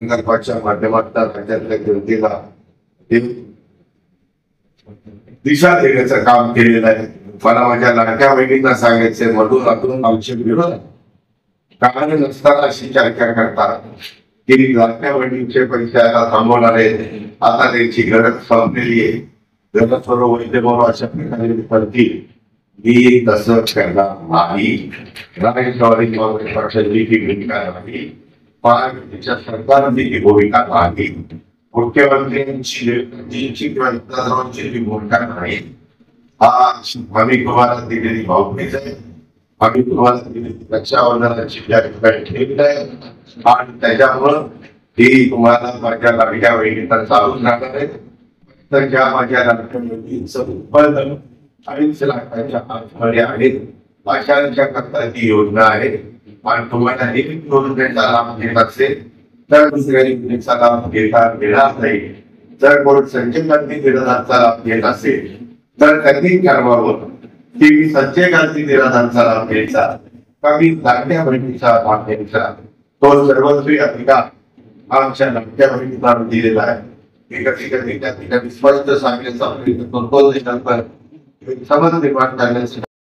संकल्पाच्या माध्यमातून राज्यातल्या जनतेला दिशा देण्याचं काम केलेलं आहे. मला माझ्या लाडक्या बहिणींना सांगायचंय, मधून अधून आमचे विरोध कारण नसताना अशी चर्चा करतात की लाडक्या बहिणींचे पैसे आता थांबवणार आहेत, आता त्यांची गरज संपलेली आहे, गरज सर्व वैद्य म्हणून अशा प्रकारे करतील. मी तसं करणार नाही. राष्ट्रवादी काँग्रेस पक्षाची ही भूमिका नाही, महाराष्ट्राच्या सरकारची ही भूमिका नाही, मुख्यमंत्र्यांची किंवा इतर भूमिका नाही. हा आम्ही तुम्हाला दिलेली भावनेच आहे, आम्ही तुम्हाला दिलेली रक्षाबंधनाची ठेवली आहे आणि त्याच्यामुळं ही तुम्हाला माझ्या लाडक्या बहिणींना चालून राहणार आहे. तर ज्या माझ्या लाडक्या बहिणींचं उत्पन्न 40 लाखाच्या आतमध्ये आहेत अशांच्या करता ही योजना आहे. आणि तुम्हाला एक योजनेचा लाभ घेत असेल तर दुसऱ्या योजनेचा लाभ घेता येणार नाही. जर कोण संजय गांधी निराधारचा लाभ घेत असेल तर त्यांनी ठरवावं की मी संजय गांधी निराधारचा लाभ घ्यायचा का मी लाडक्या बहिणीचा लाभ घ्यायचा. तो सर्वस्वी अधिकार आमच्या लाडक्या बहिणीला दिलेला आहे. कधी कधी त्या ठिकाणी स्पष्ट सांगण्याचा प्रयत्न करतो, समज निर्माण करण्यासाठी